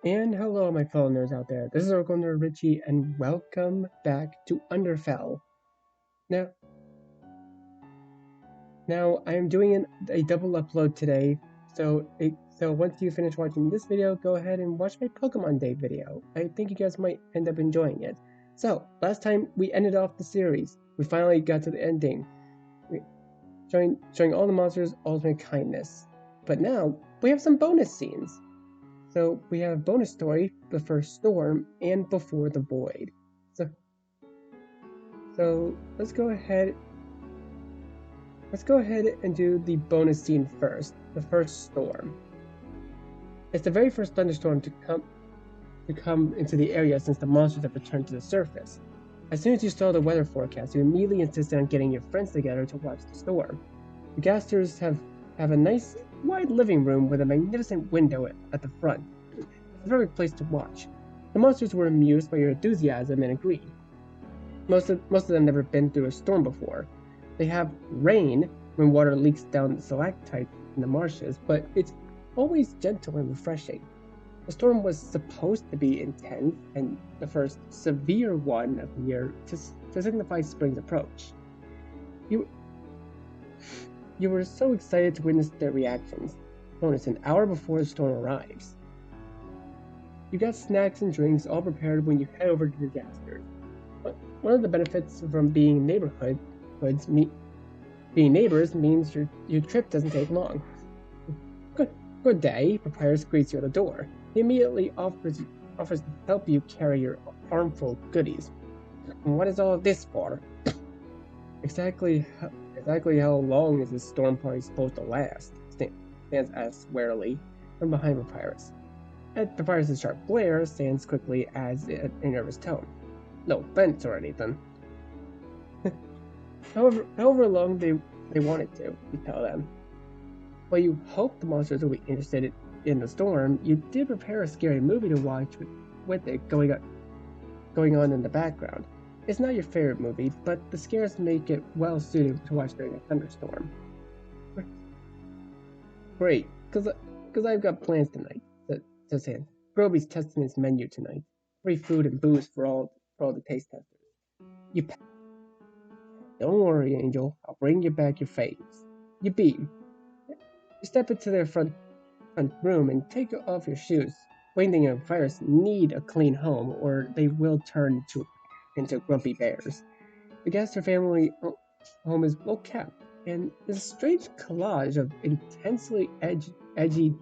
And hello, my fellow nerds out there. This is Oracle Nerd Richie, and welcome back to Underfell. Now, I am doing a double upload today. So once you finish watching this video, go ahead and watch my Pokemon Day video. I think you guys might end up enjoying it. So last time we ended off the series, we finally got to the ending, showing all the monsters ultimate kindness. But now we have some bonus scenes. So we have bonus story, the first storm, and before the void. So let's go ahead and do the bonus scene first, the first storm. It's the very first thunderstorm to come into the area since the monsters have returned to the surface. As soon as you saw the weather forecast, you immediately insisted on getting your friends together to watch the storm. The Gasters have a nice wide living room with a magnificent window at the front. It's a perfect place to watch. The monsters were amused by your enthusiasm and agreed. Most of them never been through a storm before. They have rain when water leaks down the stalactites in the marshes, but it's always gentle and refreshing. The storm was supposed to be intense and the first severe one of the year to signify spring's approach. You were so excited to witness their reactions. Bonus, an hour before the storm arrives. You got snacks and drinks all prepared when you head over to the Gasters. One of the benefits from being being neighbors means your trip doesn't take long. Good day, Papyrus greets you at the door. He immediately offers to help you carry your armful of goodies. What is all of this for? Exactly how long is this storm party supposed to last? Sans asks warily from behind Papyrus. At Papyrus' sharp glare, Sans quickly adds a nervous tone. No offense or anything. however long they wanted to, you tell them. While you hope the monsters will be interested in the storm, you did prepare a scary movie to watch with it going on in the background. It's not your favorite movie, but the scares make it well suited to watch during a thunderstorm. Great, cause I've got plans tonight, says Hans. Groby's testing his menu tonight. Free food and booze for all the taste testers. Don't worry, Angel. I'll bring you back your faves. You beam. You step into their front room and take off your shoes. Wingding and Papyrus need a clean home, or they will turn into grumpy bears. The Gaster family home is well kept, and is a strange collage of intensely edgy,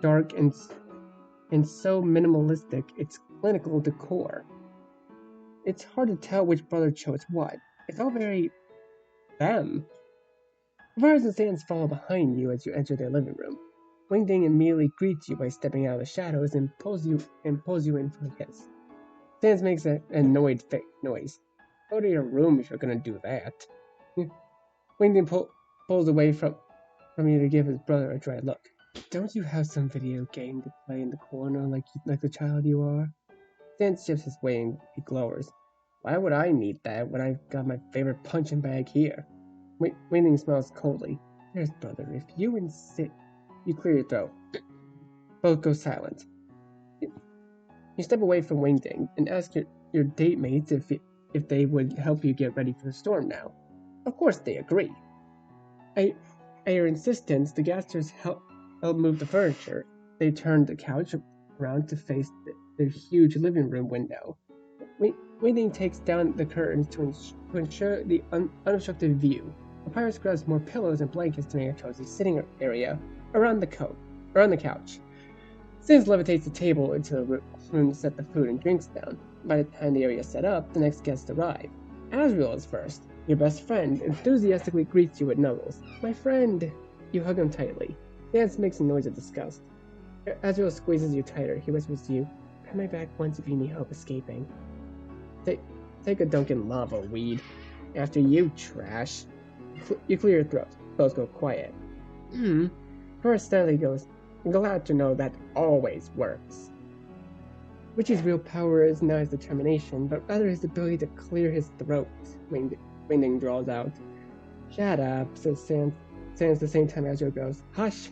dark and so minimalistic it's clinical decor. It's hard to tell which brother chose what. It's all very them. Papyrus and Sans follow behind you as you enter their living room. Wingding immediately greets you by stepping out of the shadows and pulls you in for a kiss. Sans makes an annoyed noise. Go to your room if you're gonna do that. Wingding pulls away from you to give his brother a dry look. Don't you have some video game to play in the corner like the child you are? Sans shifts his way and he glowers. Why would I need that when I've got my favorite punching bag here? Wingding smiles coldly. There's brother, if you insist. You clear your throat. Both go silent. You step away from Wingding and ask your date mates if they would help you get ready for the storm now. Of course they agree. At your insistence, the Gasters help move the furniture. They turn the couch around to face the huge living room window. Wingding takes down the curtains to ensure the unobstructed view. Papyrus grabs more pillows and blankets to make a cozy sitting area around the couch. Sans levitates the table into the room to set the food and drinks down. By the time the area is set up, the next guests arrive. Asriel is first. Your best friend enthusiastically greets you with nuggles. My friend! You hug him tightly. Sans makes a noise of disgust. Asriel squeezes you tighter. He whispers to you, "Pat my back once if you need help escaping." Take a dunk in lava, weed. After you, trash. You clear your throat. Both go quiet. First Stanley goes, glad to know that always works. Richie's real power is not his determination, but rather his ability to clear his throat, Wingding draws out. Shut up, says Sans the same time Azure goes, hush.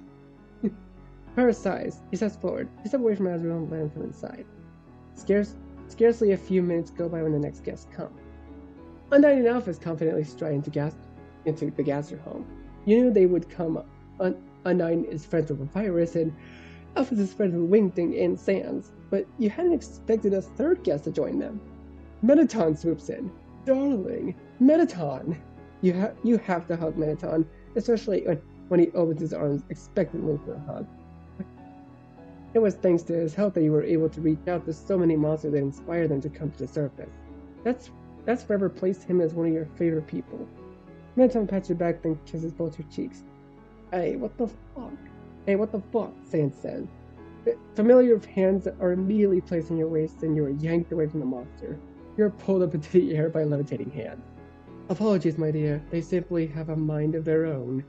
Papyrus sighs. He steps forward. He steps away from Azrael and lands from inside. Scarcely a few minutes go by when the next guests come. Undyne and Alphys confidently stride into the Gasser home. You knew they would come. Undyne is friends with Papyrus, and Alphys is friends with Wingding and Sans, but you hadn't expected a third guest to join them. Mettaton swoops in. Darling, Mettaton! You have to hug Mettaton, especially when he opens his arms expectantly for a hug. It was thanks to his help that you were able to reach out to so many monsters that inspired them to come to the surface. That's forever placed him as one of your favorite people. Mettaton pats your back, then kisses both your cheeks. Hey, what the fuck? Hey, what the fuck? Sans says. Familiar hands are immediately placed on your waist, and you are yanked away from the monster. You're pulled up into the air by levitating hands. Apologies, my dear. They simply have a mind of their own,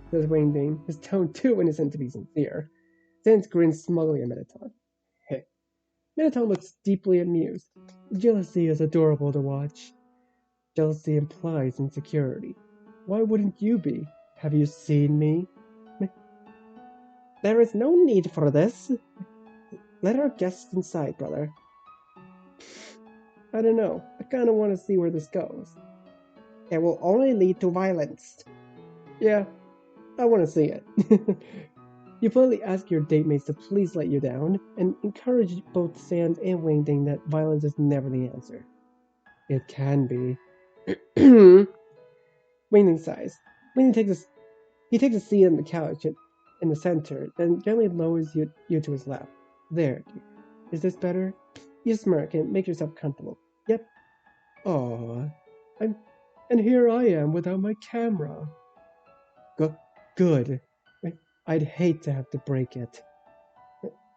says Wingding, his tone too innocent to be sincere. Sans grins smugly at Mettaton. Mettaton looks deeply amused. Jealousy is adorable to watch. Jealousy implies insecurity. Why wouldn't you be? Have you seen me? There is no need for this. Let our guests inside, brother. I don't know. I kinda want to see where this goes. It will only lead to violence. Yeah, I want to see it. You politely ask your date-mates to please let you down, and encourage both Sans and Wingding that violence is never the answer. It can be. Wingding sighs. Wingding takes a seat on the couch in the center, then gently lowers you to his lap. There, dear. Is this better? You smirk and make yourself comfortable. Yep. Aww. And here I am without my camera. Good. I'd hate to have to break it.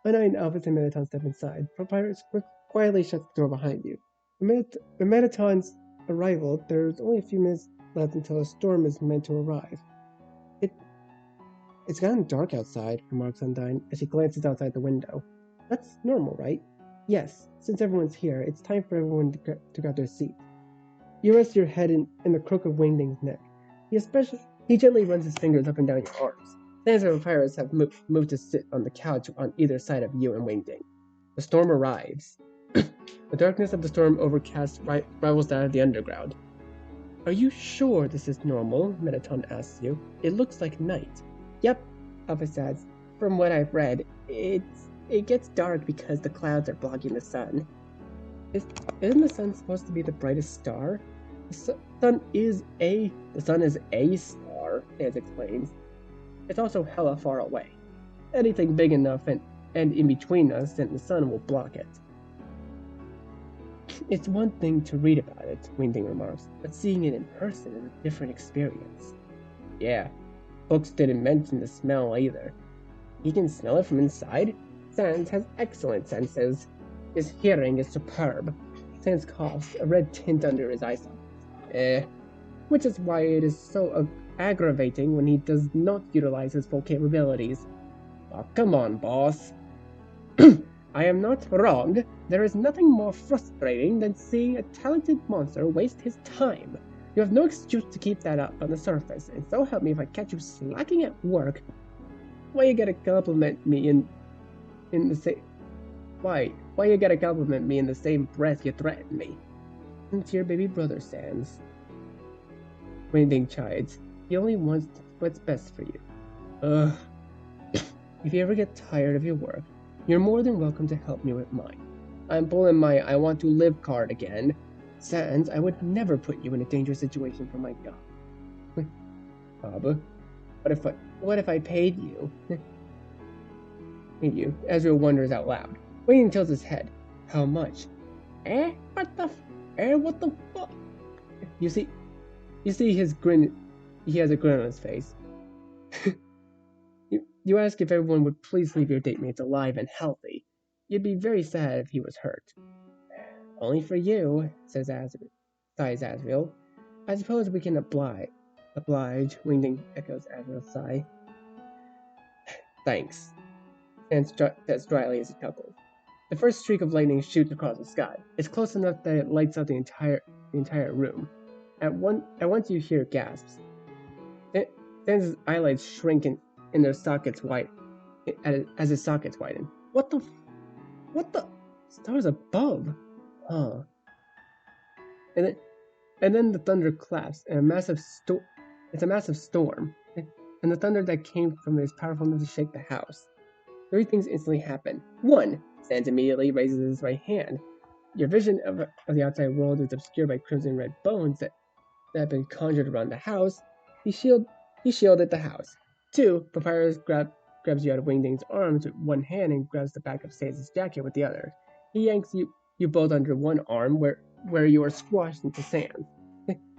Undyne, Alphys, and Mettaton step inside. Papyrus quietly shuts the door behind you. With Mettaton's arrival, there's only a few minutes left until a storm is meant to arrive. It's gotten dark outside, remarks Undyne as she glances outside the window. That's normal, right? Yes, since everyone's here, it's time for everyone to grab their seat. You rest your head in the crook of Wingding's neck. He gently runs his fingers up and down your arms. Sans and Papyrus have moved to sit on the couch on either side of you and Wingding. The storm arrives. The darkness of the storm overcast rivals that of the underground. Are you sure this is normal? Mettaton asks you. It looks like night. Yep, Alphys says. From what I've read, it gets dark because the clouds are blocking the sun. Isn't the sun supposed to be the brightest star? The sun is a star, Sans explains. It's also hella far away. Anything big enough and in between us and the sun will block it. It's one thing to read about it, Wingding remarks, but seeing it in person is a different experience. Yeah, books didn't mention the smell either. He can smell it from inside? Sans has excellent senses. His hearing is superb. Sans coughs, a red tint under his eyes. Which is why it is so aggravating when he does not utilize his full capabilities. Oh, come on, boss. I am not wrong. There is nothing more frustrating than seeing a talented monster waste his time. You have no excuse to keep that up on the surface, and so help me if I catch you slacking at work. Why you gotta compliment me in the same... Why you gotta compliment me in the same breath you threaten me? It's your baby brother, Sans. Wingding chides. He only wants what's best for you. Ugh. If you ever get tired of your work, you're more than welcome to help me with mine. I'm pulling my I want to live card again. Sans, I would never put you in a dangerous situation for my job. Bob, what if I paid you? Paid you? Ezreal wonders out loud. Wingding tilts his head. How much? What the fuck? You see his grin. He has a grin on his face. You ask if everyone would please leave your date mates alive and healthy. You'd be very sad if he was hurt. Only for you, sighs Azrael. I suppose we can oblige, Wingding echoes Azrael's sigh. Thanks, Sans says dryly as he chuckles. The first streak of lightning shoots across the sky. It's close enough that it lights up the entire room. At once you hear gasps. Sans' eyelids shrink in their sockets wide. as his sockets widen. What the stars above? Huh. And then the thunder claps and it's a massive storm. And the thunder that came from it is powerful enough to shake the house. Three things instantly happen. One, Sans immediately raises his right hand. Your vision of the outside world is obscured by crimson red bones that have been conjured around the house. He shielded the house. Two, Papyrus grabs you out of Wingding's arms with one hand and grabs the back of Sans' jacket with the other. He yanks you both under one arm where you are squashed into sand.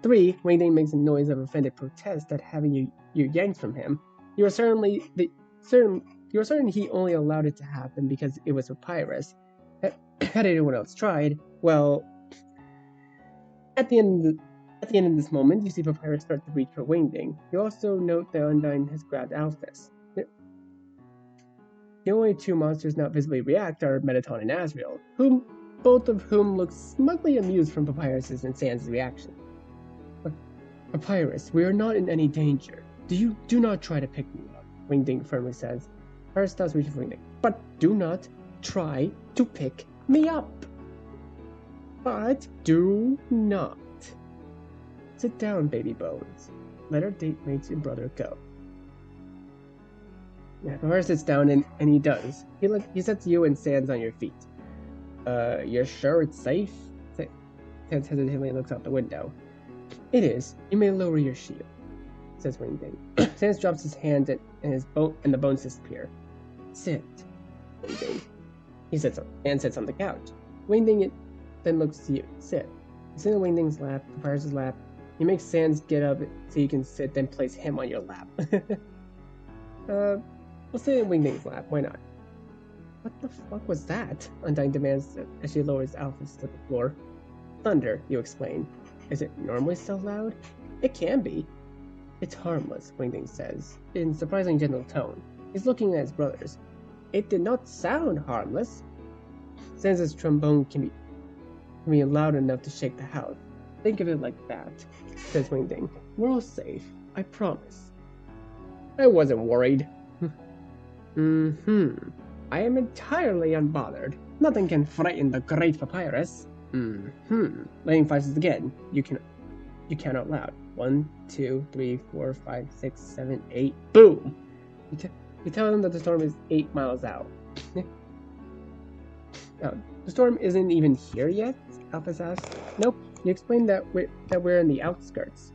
Three, Wingding makes a noise of offended protest at having you yanked from him. You are certain he only allowed it to happen because it was Papyrus. Had anyone else tried, well, at the end of this moment, you see Papyrus start to reach for Wingding. You also note that Undyne has grabbed Alphys. The only two monsters not visibly react are Metaton and Asriel, both of whom look smugly amused from Papyrus's and Sans' reaction. Papyrus, we are not in any danger. Do not try to pick me up, Wingding firmly says. Papyrus stops reaching for Wingding. But do not try to pick me up. But do not. Sit down, baby bones. Let our date mates and brother go. Yeah, Papyrus sits down and he does. He sets you and Sans on your feet. You're sure it's safe? Sans hesitantly looks out the window. It is. You may lower your shield, says Wingding. Sans drops his hand and the bones disappear. Sit, Wingding. He sits on the couch. Wingding then looks to you. Sit. You sit on Wingding's lap, Papyrus's lap. He makes Sans get up so you can sit, then place him on your lap. We'll sit in Wingding's lap. Why not? What the fuck was that? Undyne demands as she lowers Alphys to the floor. Thunder, you explain. Is it normally so loud? It can be. It's harmless, Wingding says, in surprisingly gentle tone. He's looking at his brothers. It did not sound harmless. Sans' trombone can be loud enough to shake the house. Think of it like that, says Wingding. We're all safe, I promise. I wasn't worried. I am entirely unbothered. Nothing can frighten the great Papyrus. Lightning flashes again. You count out loud. 1, 2, 3, 4, 5, 6, 7, 8. Boom! You tell them that the storm is 8 miles out. Now, the storm isn't even here yet? Alphys asks. Nope. You explain that we're in the outskirts.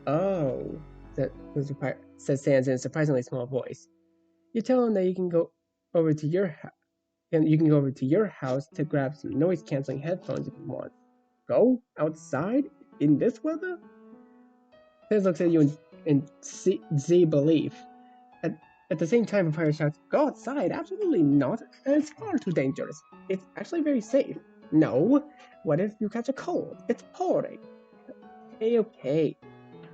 Oh, says Sans in a surprisingly small voice. You tell him that you can go over to your house. And you can go over to your house to grab some noise-canceling headphones if you want. Go? Outside? In this weather? Sans looks at you in Z belief. At the same time, Papyrus shouts, Go outside? Absolutely not. It's far too dangerous. It's actually very safe. No. What if you catch a cold? It's pouring. Okay.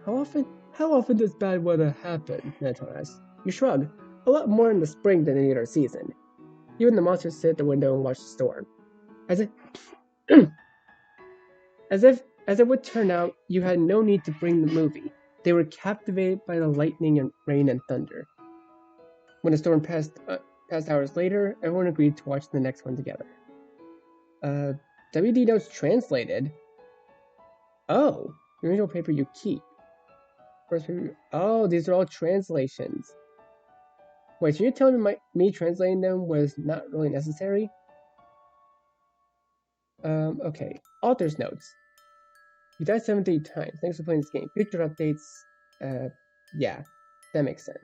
How often does bad weather happen? Metaton asks. You shrug. A lot more in the spring than any other season. You and the monsters sit at the window and watch the storm. As it would turn out, you had no need to bring the movie. They were captivated by the lightning and rain and thunder. When the storm passed hours later, everyone agreed to watch the next one together. WD notes translated. Oh, the original paper you keep. First paper. Oh, these are all translations. Wait, so you're telling me translating them was not really necessary? Okay. Author's notes. You died 73 times. Thanks for playing this game. Future updates. Yeah. That makes sense.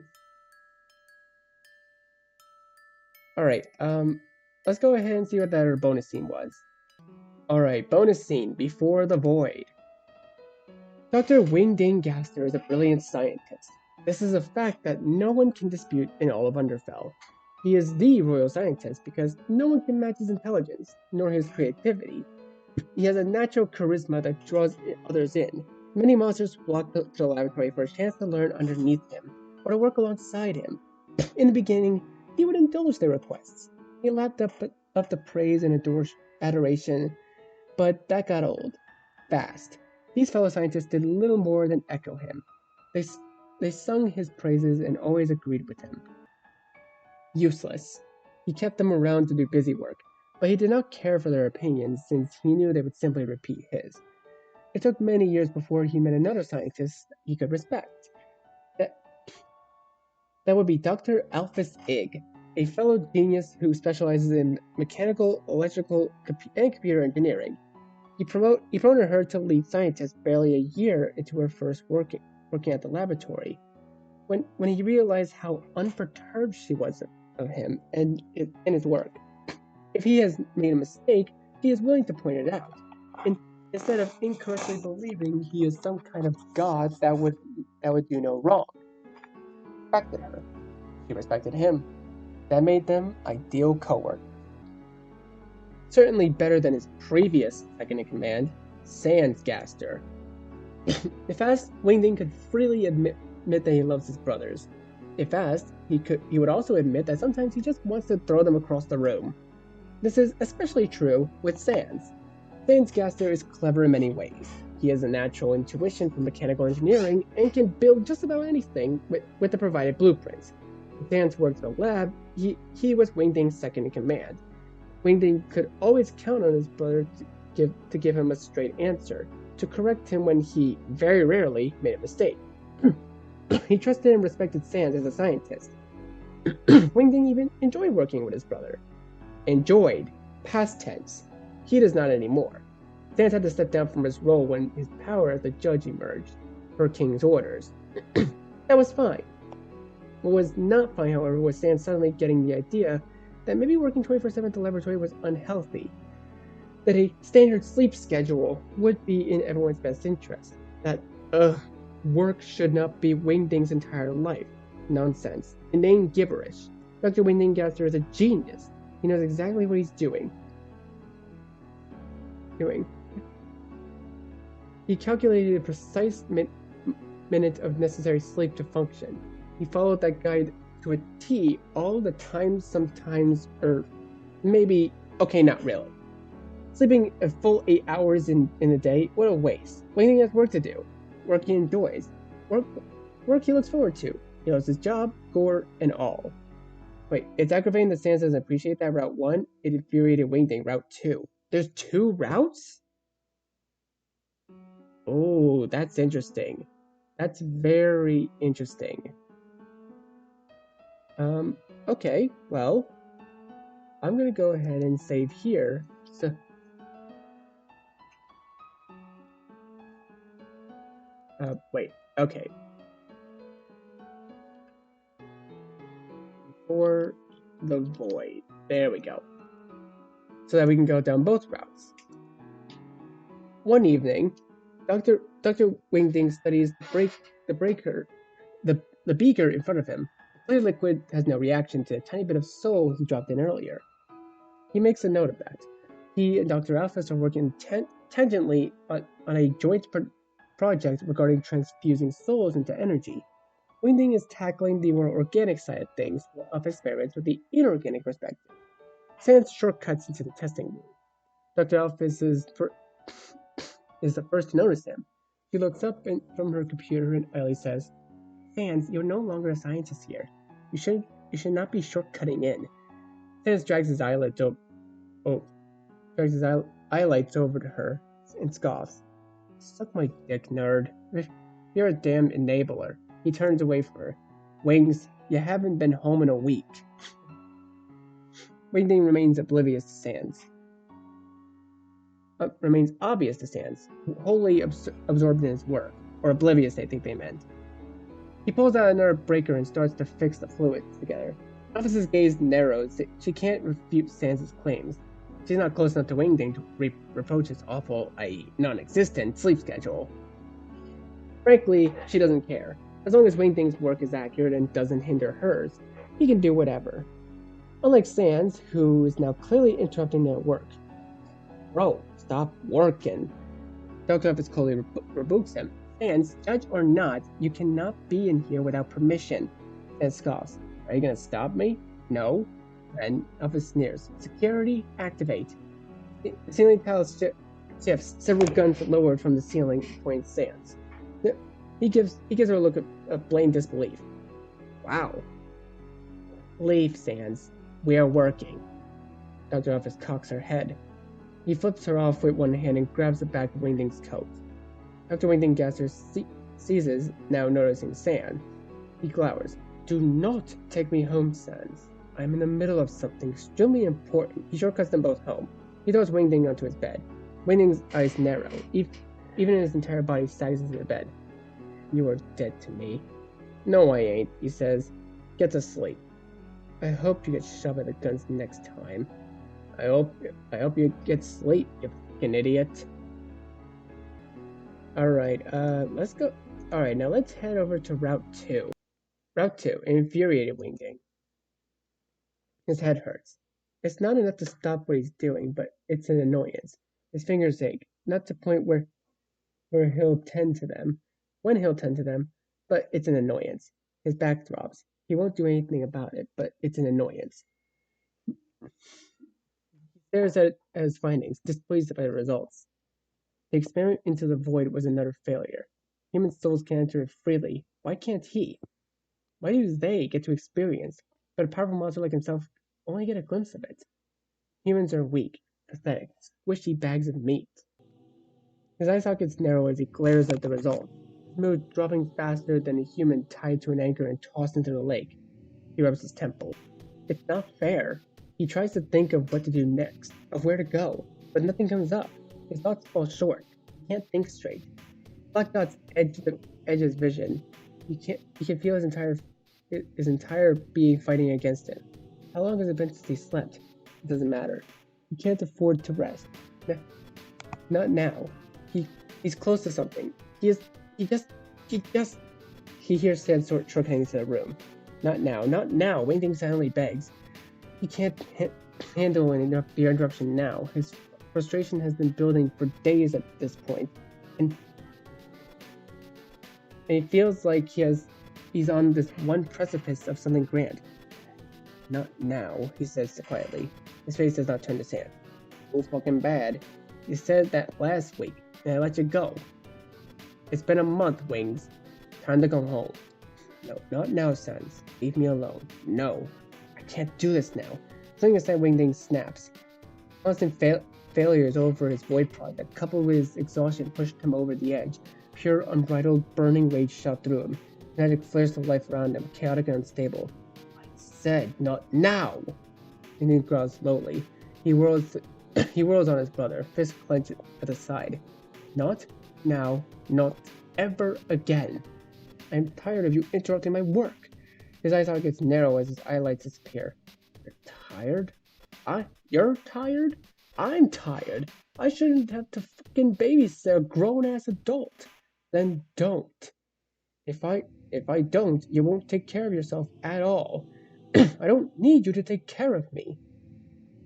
Alright, let's go ahead and see what that other bonus scene was. Alright, bonus scene. Before the Void. Dr. Wingding Gaster is a brilliant scientist. This is a fact that no one can dispute in all of Underfell. He is the royal scientist because no one can match his intelligence, nor his creativity. He has a natural charisma that draws others in. Many monsters flock to the laboratory for a chance to learn underneath him, or to work alongside him. In the beginning, he would indulge their requests. He lapped up the praise and adoration, but that got old. Fast. These fellow scientists did little more than echo him. They sung his praises and always agreed with him. Useless. He kept them around to do busy work, but he did not care for their opinions since he knew they would simply repeat his. It took many years before he met another scientist he could respect. That, that would be Dr. Alphys Ig, a fellow genius who specializes in mechanical, electrical, and computer engineering. He promoted her to lead scientist barely a year into her first working at the laboratory. When he realized how unperturbed she was of him and in his work, if he has made a mistake, he is willing to point it out, and instead of incorrectly believing he is some kind of god that would do no wrong. He respected her. She respected him. That made them ideal coworkers. Certainly better than his previous second in command, Sandsgaster. If asked, Wingding could freely admit that he loves his brothers. If asked, he would also admit that sometimes he just wants to throw them across the room. This is especially true with Sans. Sandsgaster is clever in many ways. He has a natural intuition for mechanical engineering and can build just about anything with the provided blueprints. When Sans worked in the lab, he was Wingding's second in command. Wingding could always count on his brother to give him a straight answer, to correct him when he, very rarely, made a mistake. He trusted and respected Sans as a scientist. Wingding even enjoyed working with his brother. Enjoyed. Past tense. He does not anymore. Sans had to step down from his role when his power as a judge emerged, per King's orders. That was fine. What was not fine, however, was Sans suddenly getting the idea that maybe working 24/7 at the laboratory was unhealthy, that a standard sleep schedule would be in everyone's best interest, that, work should not be Wingding's entire life. Nonsense. Inane gibberish. Dr. Wingding-Gaster is a genius. He knows exactly what he's doing. He calculated a precise minute of necessary sleep to function. He followed that guide to a T all the time, sometimes, or maybe, okay, not really. Sleeping a full 8 hours in a day, what a waste. Wingding has work to do. Work he enjoys. Work he looks forward to. He loves his job, gore, and all. Wait, it's aggravating that Sans doesn't appreciate that Route 1. It infuriated Wingding. Route 2. There's 2 routes? Oh, that's interesting. That's very interesting. Okay, well, I'm gonna go ahead and save here. So, wait, okay. For the void. There we go. So that we can go down both routes. One evening, Dr. Wingding studies the beaker in front of him. The clear liquid has no reaction to a tiny bit of soul he dropped in earlier. He makes a note of that. He and Dr. Alphys are working tangentially on a joint project regarding transfusing souls into energy. Wingding is tackling the more organic side of things, while Alphys experiments with the inorganic perspective. Sans shortcuts into the testing room. Dr. Alphys is the first to notice him. She looks up from her computer and idly says, Sans, you're no longer a scientist here. You should not be shortcutting in. Sans drags his eyelids over to her and scoffs. Suck my dick, nerd. You're a damn enabler. He turns away from her. Wings, you haven't been home in a week. Wingding remains oblivious to Sans. Remains obvious to Sans, wholly absorbed in his work. Or oblivious, I think they meant. He pulls out another breaker and starts to fix the fluids together. Alphys's gaze narrows. She can't refute Sans' claims. She's not close enough to Wingding to reproach his awful, i.e. non-existent, sleep schedule. Frankly, she doesn't care. As long as Wingding's work is accurate and doesn't hinder hers, he can do whatever. Unlike Sans, who is now clearly interrupting their work. Bro, stop working. Dr. Alphys coldly rebukes him. Sans, judge or not, you cannot be in here without permission. Sans scoffs. Are you gonna stop me? No. Then Alphys sneers. Security, activate. The ceiling tile shifts. Several guns lowered from the ceiling point Sans. He gives her a look of blatant disbelief. Wow. Leave, Sans. We are working. Dr. Office cocks her head. He flips her off with one hand and grabs the back of Wingding's coat. Dr. Wingding Gasser seizes, now noticing Sans. He glowers. Do not take me home, Sans. I am in the middle of something extremely important. He shortcuts them both home. He throws Wingding onto his bed. Wingding's eyes narrow. Even his entire body sags into the bed. You are dead to me. No, I ain't, he says. Get to sleep. I hope you get shoved by the guns next time. I hope you get sleep, you fucking idiot. Alright, let's go. Alright, now let's head over to Route 2. Route 2, infuriated Wingding. His head hurts. It's not enough to stop what he's doing, but it's an annoyance. His fingers ache, not to the point where he'll tend to them, but it's an annoyance. His back throbs. He won't do anything about it, but it's an annoyance. He stares at his findings, displeased by the results. The experiment into the void was another failure. Human souls can enter it freely. Why can't he? Why do they get to experience, but a powerful monster like himself only get a glimpse of it? Humans are weak, pathetic, squishy bags of meat. His eye sockets narrow as he glares at the result. His mood dropping faster than a human tied to an anchor and tossed into the lake. He rubs his temple. It's not fair. He tries to think of what to do next, of where to go, but nothing comes up. His thoughts fall short. He can't think straight. Black dots edge his vision. He can feel his entire being fighting against him. How long has it been since he slept? It doesn't matter. He can't afford to rest. Not now. He's close to something. He hears Sans shortcutting into the room. Not now. Wingding silently begs. He can't handle the interruption now. His frustration has been building for days at this point, and he feels like he's on this one precipice of something grand. Not now, he says quietly. His face does not turn to Sans. So fucking bad. You said that last week, and I let you go. It's been a month, Wings. Time to go home. No, not now, Sans. Leave me alone. No. I can't do this now. Swinging aside, Wingding snaps. Constant failures over his void project, coupled with his exhaustion, pushed him over the edge. Pure, unbridled, burning rage shot through him. Magic flares of life around him, chaotic and unstable. I said, not now! Wingding growls slowly. He whirls on his brother, fist clenched at the side. Not now, not ever again. I'm tired of you interrupting my work. His eye sockets narrow as his eyelids disappear. You're tired? You're tired? I'm tired. I shouldn't have to fucking babysit a grown-ass adult. Then don't. If I don't, you won't take care of yourself at all. I don't need you to take care of me.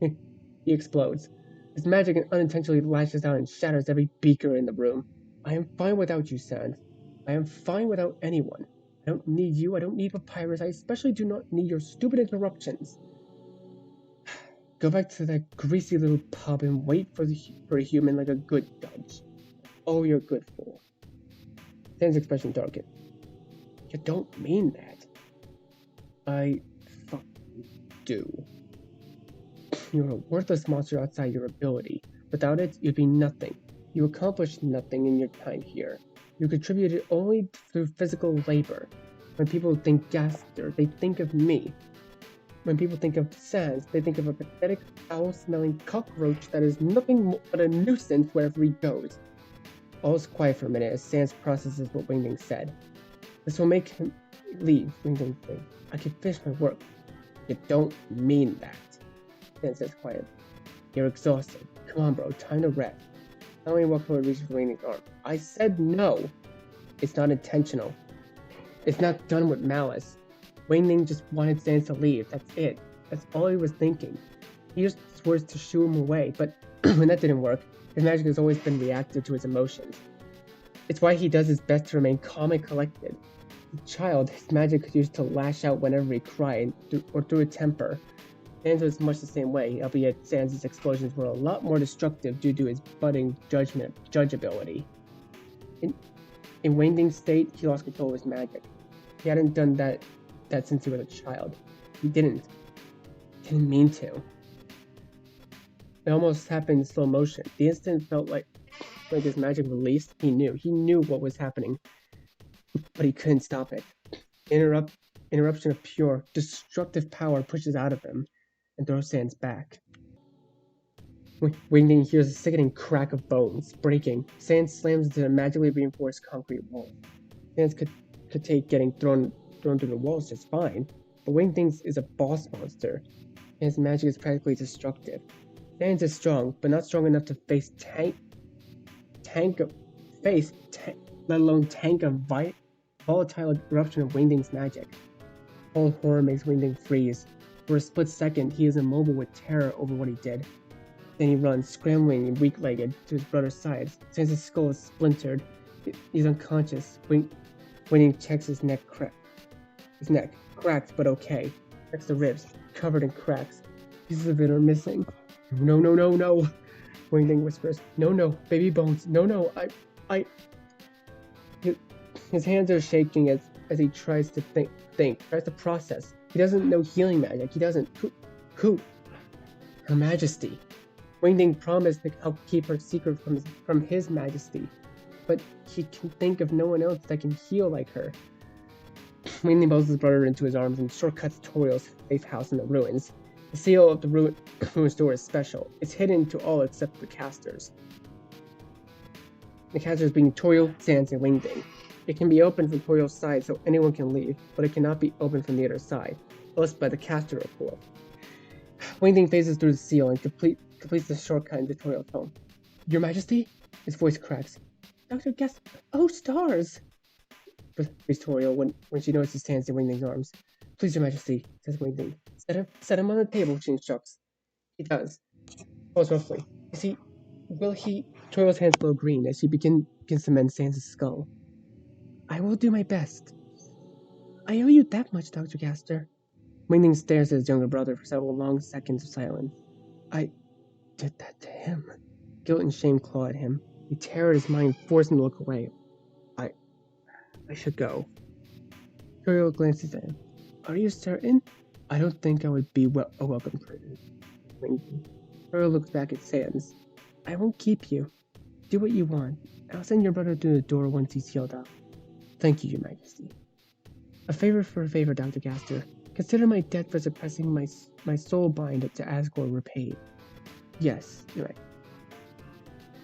He explodes. His magic unintentionally lashes out and shatters every beaker in the room. I am fine without you, Sans. I am fine without anyone. I don't need you, I don't need Papyrus, I especially do not need your stupid interruptions. Go back to that greasy little pub and wait for a human like a good judge. Oh, you're good fool. Sans' expression darkened. You don't mean that. I fucking do. You're a worthless monster outside your ability. Without it, you'd be nothing. You accomplished nothing in your time here. You contributed only through physical labor. When people think Gaster, they think of me. When people think of Sans, they think of a pathetic, foul-smelling cockroach that is nothing but a nuisance wherever he goes. All is quiet for a minute as Sans processes what Wingding said. This will make him leave, Wingding thinks. I can finish my work. You don't mean that. Sans says quietly. You're exhausted. Come on, bro. Time to rest. Not only walk forward, reaches for Wingding's arm. I said no. It's not intentional. It's not done with malice. Wingding just wanted Sans to leave. That's it. That's all he was thinking. He used his words to shoo him away, but when that didn't work, his magic has always been reactive to his emotions. It's why he does his best to remain calm and collected. As a child, his magic could use to lash out whenever he cried or threw a temper. Sans was much the same way, albeit Sans' explosions were a lot more destructive due to his budding judge ability. In Wingding's state, he lost control of his magic. He hadn't done that since he was a child. He didn't mean to. It almost happened in slow motion. The instant felt like his magic released. He knew what was happening, but he couldn't stop it. Interruption of pure, destructive power pushes out of him and throws Sans back. Wingding hears a sickening crack of bones breaking. Sans slams into the magically reinforced concrete wall. Sans could take getting thrown through the walls just fine, but Wingding is a boss monster, and his magic is practically destructive. Sans is strong, but not strong enough to face let alone tank a volatile eruption of Wingding's magic. All horror makes Wingding freeze. For a split second, he is immobile with terror over what he did. Then he runs, scrambling and weak-legged, to his brother's side. Since his skull is splintered, he's unconscious. Wingding checks his neck, cracked but okay. Checks the ribs, covered in cracks. Pieces of it are missing. No. Wingding whispers, no, baby bones, no, I... His hands are shaking as he tries to tries to process. He doesn't know healing magic. He doesn't... Who? Her Majesty. Wingding promised to help keep her secret from His Majesty, but he can think of no one else that can heal like her. Wingding pulls his brother into his arms and shortcuts Toriel's safe house in the ruins. The seal of the ruins door is special. It's hidden to all except the casters. The casters being Toriel, Sans, and Wingding. It can be opened from Toriel's side so anyone can leave, but it cannot be opened from the other side, unless by the caster report. Wingding phases through the seal and completes the shortcut into Toriel's home. Your Majesty? His voice cracks. Dr. Guest, oh stars! Breathes Toriel when she notices Sans in Wingding's arms. Please, Your Majesty, says Wingding. Set him on the table, she instructs. He does. Pause roughly. Toriel's hands glow green as she begins to mend Sans' skull. I will do my best. I owe you that much, Dr. Gaster. Wingding stares at his younger brother for several long seconds of silence. I did that to him. Guilt and shame claw at him. He tear at his mind, force him to look away. I should go. Toriel glances at him. Are you certain? I don't think I would be a welcome person. Toriel looks back at Sans. I won't keep you. Do what you want. I'll send your brother through the door once he's healed up. Thank you, Your Majesty. A favor for a favor, Dr. Gaster. Consider my debt for suppressing my soul bind to Asgore repaid. Yes, you're right.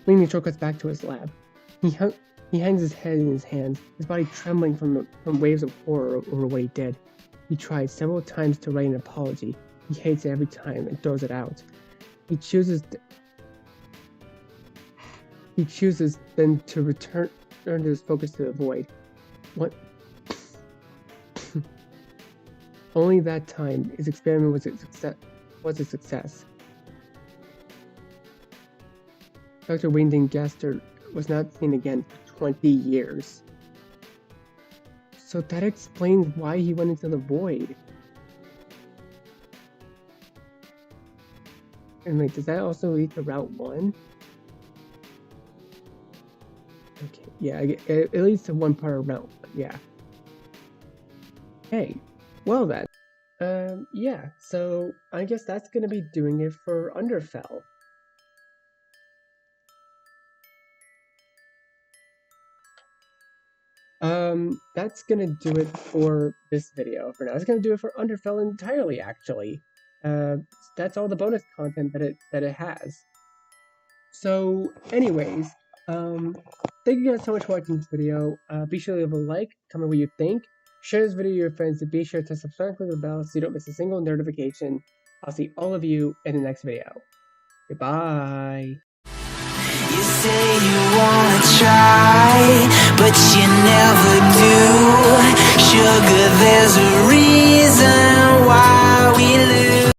Wingding shortcuts back to his lab. He hangs his head in his hands, his body trembling from waves of horror over what he did. He tried several times to write an apology. He hates it every time and throws it out. He chooses then to return his focus to the void. What? Only that time, his experiment was a success. Dr. Wingding Gaster was not seen again for 20 years. So that explains why he went into the void. And wait, does that also lead to Route 1? Okay, yeah, it leads to one part of Route 1, yeah. Hey, well then. Yeah, so I guess that's gonna be doing it for Underfell. That's gonna do it for this video for now. It's gonna do it for Underfell entirely, actually. That's all the bonus content that it has. So, anyways, thank you guys so much for watching this video. Be sure to leave a like, comment what you think, share this video with your friends, and be sure to subscribe and click the bell so you don't miss a single notification. I'll see all of you in the next video. Goodbye. You say you wanna try, but you never do. Sugar, there's a reason.